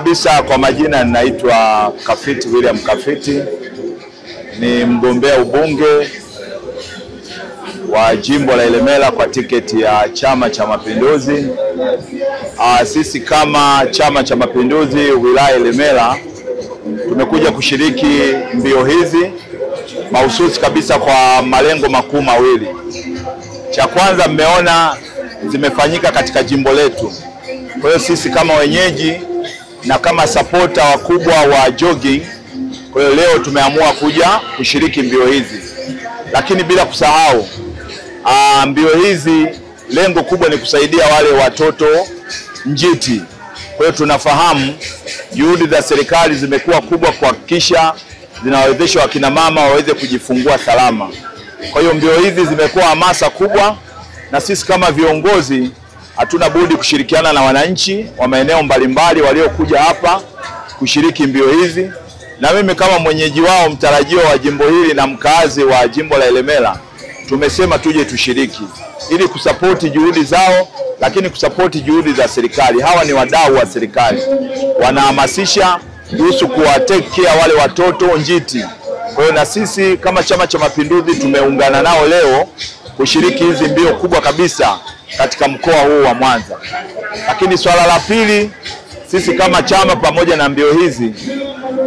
kabisa kwa majina ninaitwa Kafiti William Kafiti. Ni mgombea ubunge wa jimbo la Ilemela kwa tiketi ya Chama cha Mapinduzi. Sisi kama Chama cha Mapinduzi wilaya Ilemela tumekuja kushiriki mbio hizi mahususi kabisa kwa malengo makuu mawili. Cha kwanza, mmeona zimefanyika katika jimbo letu. Kwa hiyo sisi kama wenyeji na kama supporter wakubwa wa jogging, kwa hiyo leo tumeamua kuja kushiriki mbio hizi. Lakini bila kusahau mbio hizi lengo kubwa ni kusaidia wale watoto njiti. Kwa hiyo tunafahamu juhudi za serikali zimekuwa kubwa kuhakikisha zinawawezesha wakina mama waweze kujifungua salama. Kwa hiyo mbio hizi zimekuwa hamasa kubwa, na sisi kama viongozi hatuna budi kushirikiana na wananchi wa maeneo mbalimbali waliokuja hapa kushiriki mbio hizi. Na mimi kama mwenyeji wao mtarajiwa wa jimbo hili na mkazi wa jimbo la Ilemela, tumesema tuje tushiriki ili kusapoti juhudi zao, lakini kusapoti juhudi za serikali. Hawa ni wadau wa serikali, wanahamasisha kuhusu kuwatake care wale watoto njiti. Kwa hiyo na sisi kama Chama cha Mapinduzi tumeungana nao leo kushiriki hizi mbio kubwa kabisa katika mkoa huu wa Mwanza. Lakini swala la pili, sisi kama chama pamoja na mbio hizi,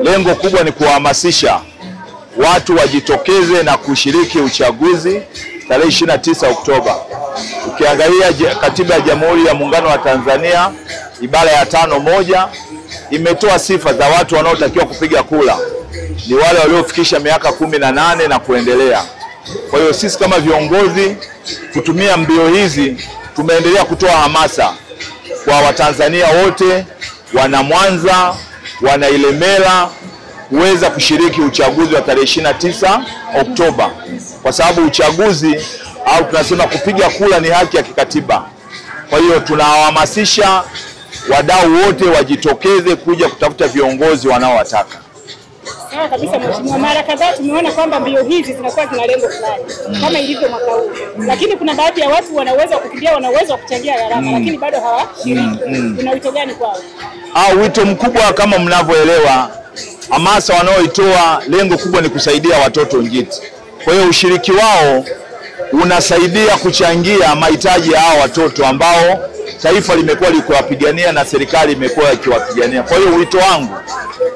lengo kubwa ni kuhamasisha watu wajitokeze na kushiriki uchaguzi tarehe 29 Oktoba. Ukiangalia Katiba ya Jamhuri ya Muungano wa Tanzania ibara ya 5(1) imetoa sifa za watu wanaotakiwa kupiga kura ni wale waliofikisha miaka 18 na kuendelea. Kwa hiyo sisi kama viongozi kutumia mbio hizi tumeendelea kutoa hamasa kwa Watanzania wote, wana Mwanza, wana Ilemela, kuweza kushiriki uchaguzi wa tarehe 29 Oktoba. Kwa sababu uchaguzi au tunasema kupiga kura ni haki ya kikatiba. Kwa hiyo tunawahamasisha wadau wote wajitokeze kuja kutafuta viongozi wanaowataka. Sawa kabisa mheshimiwa, mara kadhaa tumeona kwamba mbio hizi zinakuwa zina lengo fulani kama ilivyo mwaka huu. Lakini kuna baadhi ya watu wanaweza kukimbia, wanaweza kuchangia gharama lakini bado hawashiriki. Kuna wito gani kwao? Wito mkubwa kama mnavyoelewa, hamasa wanaoitoa lengo kubwa ni kusaidia watoto njiti. Kwa hiyo ushiriki wao unasaidia kuchangia mahitaji ya hao watoto ambao taifa limekuwa likiwapigania na serikali imekuwa ikiwapigania. Kwa hiyo wito wangu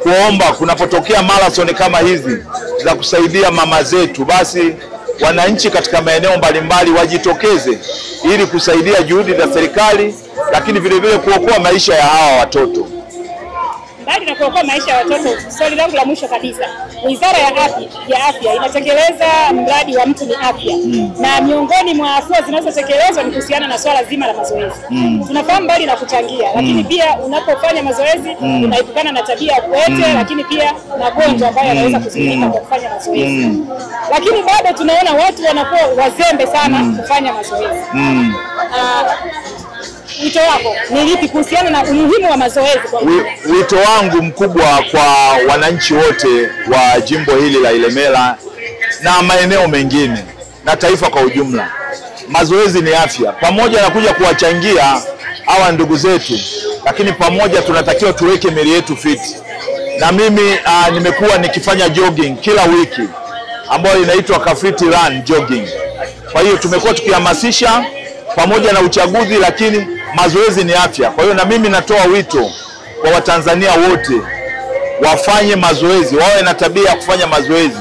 kuomba kunapotokea marathon kama hizi za kusaidia mama zetu, basi wananchi katika maeneo mbalimbali wajitokeze ili kusaidia juhudi za serikali, lakini vile vile kuokoa maisha ya hawa watoto. Bali na kuokoa maisha ya watoto, swali langu la mwisho kabisa, Wizara ya Afya inatekeleza mradi wa Mtu ni Afya. Na miongoni mwa afua zinazotekelezwa ni kuhusiana na swala zima la mazoezi. Tunafahamu bali na kuchangia, lakini pia unapofanya mazoezi unaepukana na tabia kuete, lakini pia magonjwa ambayo yanaweza kuzuilika kwa kufanya mazoezi. Lakini bado tunaona watu wanakuwa wazembe sana kufanya mazoezi. Wito wako ni lipi kuhusiana na umuhimu wa mazoezi kwa wito wangu mkubwa kwa wananchi wote wa jimbo hili la Ilemela na maeneo mengine na taifa kwa ujumla, mazoezi ni afya. Pamoja na kuja kuwachangia hawa ndugu zetu, lakini pamoja tunatakiwa tuweke miili yetu fit. Na mimi nimekuwa nikifanya jogging kila wiki ambayo inaitwa Kafiti Run Jogging. Kwa hiyo tumekuwa tukihamasisha pamoja na uchaguzi, lakini mazoezi ni afya. Kwa hiyo na mimi natoa wito kwa Watanzania wote wafanye mazoezi, wawe na tabia ya kufanya mazoezi.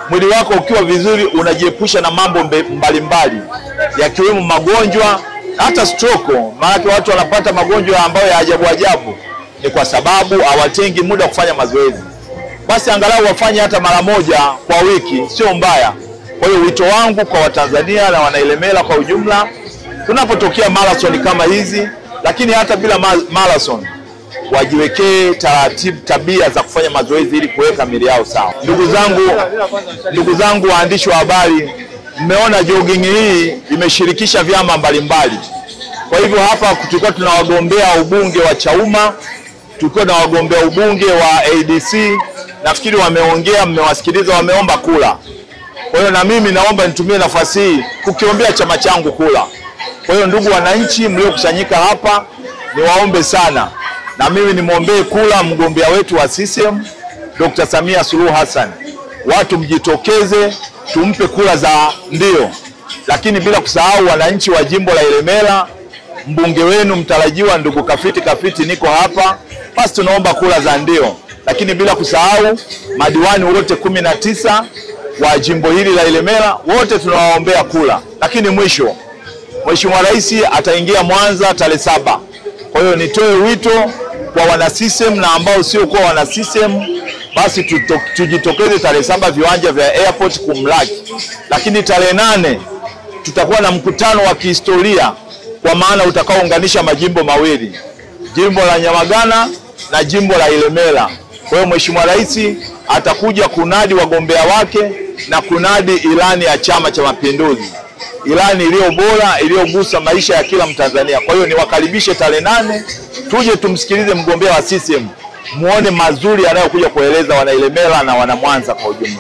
Mwili wako ukiwa vizuri unajiepusha na mambo mbalimbali yakiwemo magonjwa, hata stroke. Maana watu wanapata magonjwa ambayo ya ajabu ni kwa sababu hawatengi muda kufanya mazoezi. Basi angalau wafanye hata mara moja kwa wiki, sio mbaya. Kwa hiyo wito wangu kwa Watanzania na Wanailemela kwa ujumla, tunapotokea marathon kama hizi, lakini hata bila marathon, wajiwekee taratibu, tabia za kufanya mazoezi ili kuweka miili yao sawa. Ndugu zangu waandishi wa habari, mmeona jogging hii imeshirikisha vyama mbalimbali. Kwa hivyo hapa tulikuwa tuna wagombea ubunge wa Chauma, tulikuwa na wagombea ubunge wa ADC, nafikiri wameongea, mmewasikiliza, wameomba kula. Kwa hiyo na mimi naomba nitumie nafasi hii kukiombea chama changu kula. Kwa hiyo ndugu wananchi mliokusanyika hapa, niwaombe sana na mimi nimwombee kula mgombea wetu wa CCM Dr. Samia Suluhu Hassan. Watu mjitokeze, tumpe kula za ndio. Lakini bila kusahau wananchi wa jimbo la Ilemela, mbunge wenu mtarajiwa ndugu Kafiti niko hapa, basi tunaomba kula za ndio. Lakini bila kusahau madiwani wote 19 wa jimbo hili la Ilemela, wote tunawaombea kula. Lakini mwisho, Mheshimiwa Rais ataingia Mwanza tarehe 7. Kwa hiyo nitoe wito kwa wana CCM na ambao sio kwa wana CCM, basi tujitokeze tarehe 7 viwanja vya airport kumlaki. Lakini tarehe 8 tutakuwa na mkutano wa kihistoria, kwa maana utakaounganisha majimbo mawili, jimbo la Nyamagana na jimbo la Ilemela. Kwa hiyo Mheshimiwa Rais atakuja kunadi wagombea wake na kunadi ilani ya Chama cha Mapinduzi, ilani iliyo bora, iliyogusa maisha ya kila Mtanzania. Kwa hiyo niwakaribishe tarehe 8, tuje tumsikilize mgombea wa CCM, muone mazuri anayokuja kueleza wana Ilemela na wana Mwanza kwa ujumla.